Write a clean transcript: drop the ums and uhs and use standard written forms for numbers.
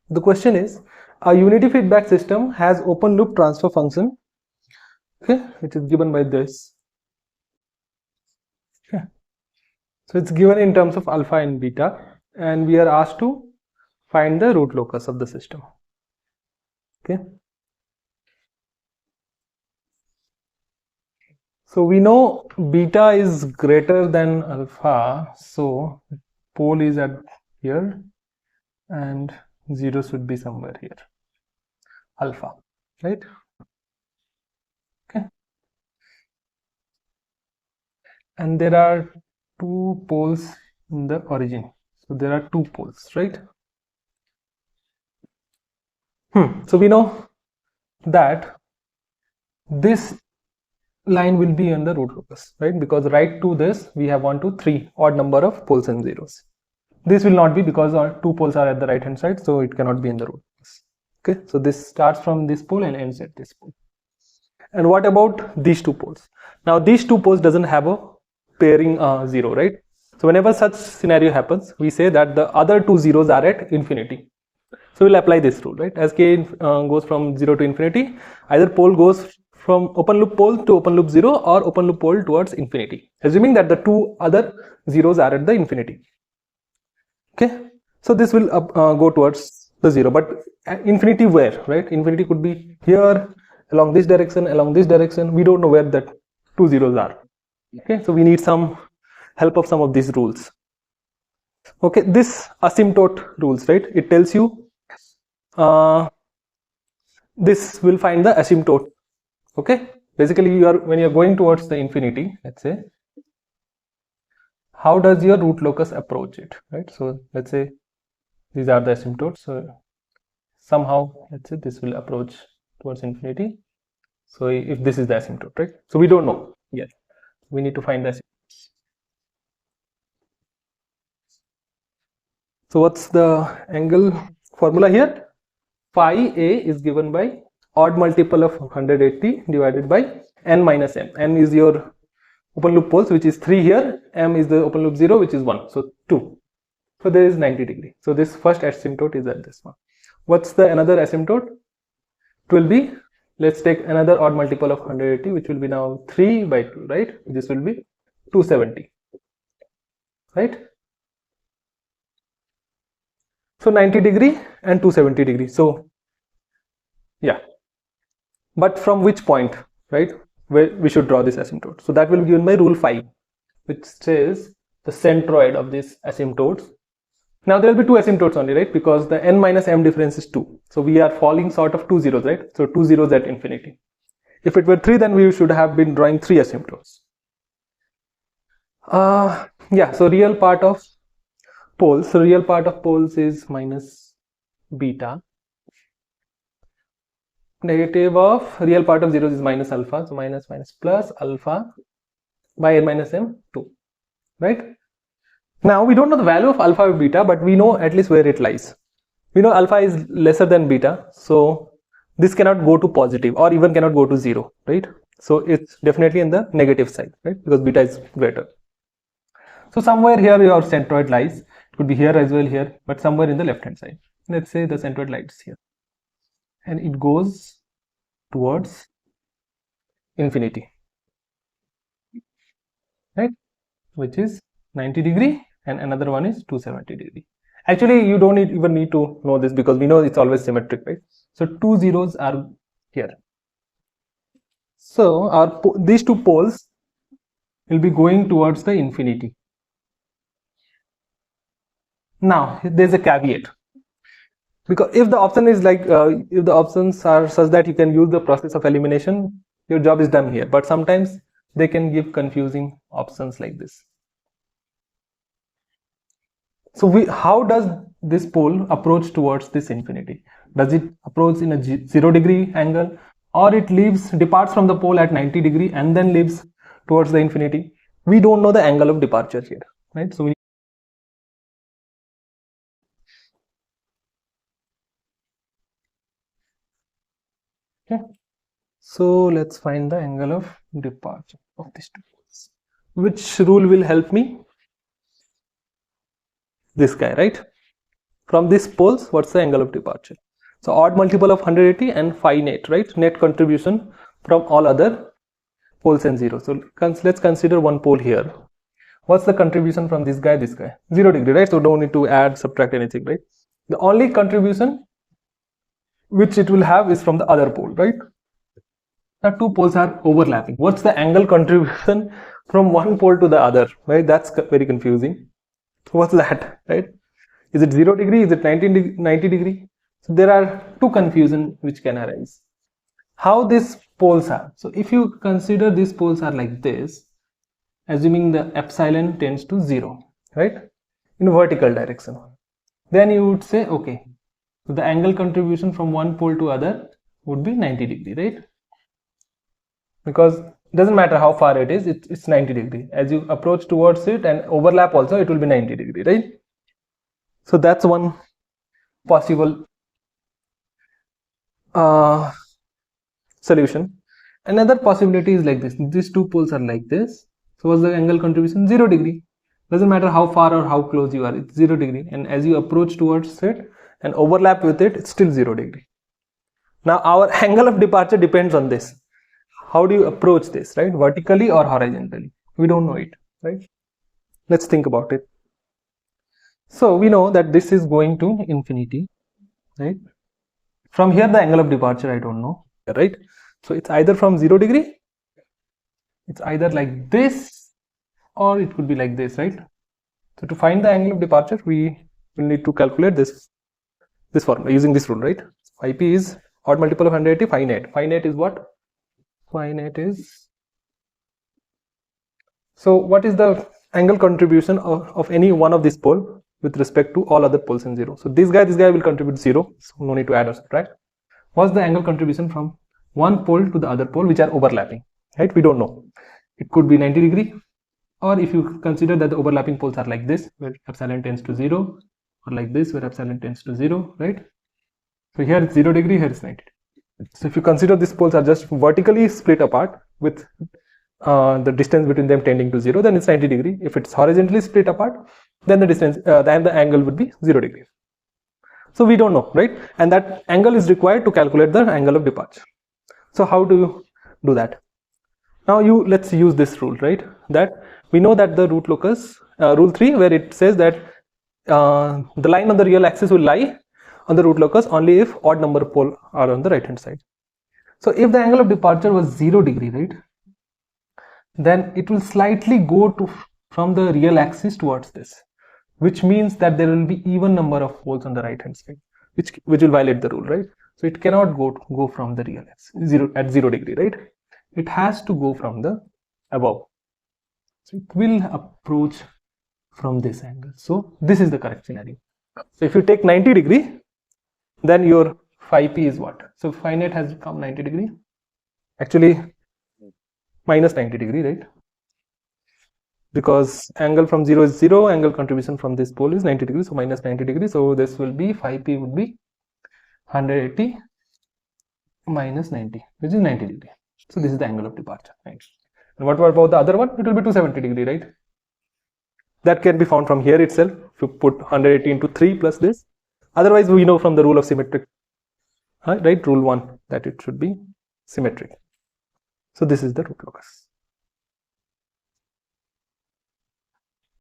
The question is, a unity feedback system has open loop transfer function, okay, which is given by this. Okay. So it's given in terms of alpha and beta, and we are asked to find the root locus of the system. Okay. So we know beta is greater than alpha, so pole is at here and 0 should be somewhere here, alpha, right? Okay. And there are 2 poles in the origin, so there are 2 poles, right? So we know that this line will be on the root locus, right? Because right to this we have 1, 2, 3 odd number of poles and zeros. This will not be because our 2 poles are at the right hand side, so it cannot be in the root locus. Okay, so this starts from this pole and ends at this pole. And what about these 2 poles? Now these 2 poles doesn't have a pairing 0, right? So whenever such scenario happens, we say that the other 2 zeros are at infinity. So we'll apply this rule, right? As k goes from 0 to infinity, either pole goes from open loop pole to open loop 0 or open loop pole towards infinity, assuming that the 2 other zeros are at the infinity. Okay, so this will go towards the 0, but infinity where, right? Infinity could be here, along this direction. We don't know where that 2 zeros are. Okay, so we need some help of some of these rules. Okay, this asymptote rules, right? It tells you this will find the asymptote. Okay, basically when you're going towards the infinity, let's say, how does your root locus approach it, right? So let's say these are the asymptotes, so somehow let's say this will approach towards infinity. So if this is the asymptote, right? So we don't know yet, we need to find the asymptotes. So what's the angle formula here? Phi a is given by odd multiple of 180 divided by n minus m. N is your open loop poles, which is 3 here. M is the open loop 0, which is 1. So 2. So there is 90 degree. So this first asymptote is at this one. What's the another asymptote? It will be, let's take another odd multiple of 180, which will be now 3 by 2, right? This will be 270, right? So 90 degree and 270 degree. So yeah, but from which point, right, where we should draw this asymptote? So that will be given by rule 5, which says the centroid of these asymptotes. Now there will be 2 asymptotes only, right? Because the n minus m difference is 2. So we are falling short of 2 zeros, right? So 2 zeros at infinity. If it were 3, then we should have been drawing 3 asymptotes. Yeah, so real part of poles. So real part of poles is minus beta. Negative of real part of zeros is minus alpha. So minus plus alpha by n minus m 2, right? Now we don't know the value of alpha or beta, but we know at least where it lies. We know alpha is lesser than beta, so this cannot go to positive or even cannot go to 0, right? So it's definitely in the negative side, right? Because beta is greater. So somewhere here your centroid lies. It could be here as well here, but somewhere in the left hand side. Let's say the centroid lies here, and it goes towards infinity, right? Which is 90 degree, and another one is 270 degree. Actually, you don't even need to know this because we know it's always symmetric, right? So 2 zeros are here. So these 2 poles will be going towards the infinity. Now there's a caveat, because if the option is like if the options are such that you can use the process of elimination, your job is done here. But sometimes they can give confusing options like this. So how does this pole approach towards this infinity? Does it approach in a 0 degree angle, or it departs from the pole at 90 degree and then leaves towards the infinity? We don't know the angle of departure here, right? So okay, so let's find the angle of departure of these 2 poles. Which rule will help me? This guy, right? from these poles, what's the angle of departure? So odd multiple of 180 and phi net, right? Net contribution from all other poles and zeros. So let's consider one pole here. What's the contribution from this guy, 0 degree, right? So don't need to add, subtract anything, right? The only contribution which it will have is from the other pole, right? Now two poles are overlapping. What's the angle contribution from one pole to the other, right? That's very confusing. What's that, right? Is it 0 degree? Is it 90 degree? So there are two confusions which can arise. How these poles are. So if you consider these poles are like this, assuming the epsilon tends to 0, right? In vertical direction. Then you would say, okay, so the angle contribution from one pole to other would be 90 degree, right? Because it doesn't matter how far it is, it's 90 degree. As you approach towards it and overlap also, it will be 90 degree, right? So that's one possible solution. Another possibility is like this. These two poles are like this. So what's the angle contribution? 0 degree. Doesn't matter how far or how close you are, it's 0 degree. And as you approach towards it and overlap with it, it's still 0 degree. Now our angle of departure depends on this. How do you approach this, right? Vertically or horizontally? We don't know it, right? Let's think about it. So we know that this is going to infinity, right? From here, the angle of departure, I don't know, right? So it's either from 0 degree, it's either like this, or it could be like this, right? So to find the angle of departure, we will need to calculate this formula using this rule, right? Phi p is odd multiple of 180, phi net. Phi net is what? Phi net is, so what is the angle contribution of any one of these pole with respect to all other poles in 0? So this guy will contribute 0, so no need to add or subtract. What's the angle contribution from one pole to the other pole which are overlapping, right? We don't know. It could be 90 degree, or if you consider that the overlapping poles are like this, where epsilon tends to 0, or like this, where epsilon tends to 0, right? So here it's 0 degree, here it's 90 degree. So if you consider these poles are just vertically split apart with the distance between them tending to 0, then it's 90 degree. If it's horizontally split apart, then the distance, then the angle would be 0 degree. So we don't know, right? And that angle is required to calculate the angle of departure. So how do you do that? Now let's use this rule, right? That we know that the root locus, rule 3, where it says that the line on the real axis will lie on the root locus only if odd number of poles are on the right hand side. So if the angle of departure was 0 degree, right, then it will slightly go from the real axis towards this, which means that there will be even number of poles on the right hand side, which will violate the rule, right? So it cannot go from the real axis at 0 degree, right? It has to go from the above. So it will approach from this angle. So this is the correct scenario. So if you take 90 degree, then your phi p is what? So phi net has become 90 degree. Actually, minus 90 degree, right? Because angle from 0 is 0, angle contribution from this pole is 90 degree, so minus 90 degree. So this will be phi p would be 180 minus 90, which is 90 degree. So this is the angle of departure, right? And what about the other one? It will be 270 degree, right? That can be found from here itself. If you put 180 into 3 plus this. Otherwise, we know from the rule of symmetric, right? Rule 1, that it should be symmetric. So this is the root locus.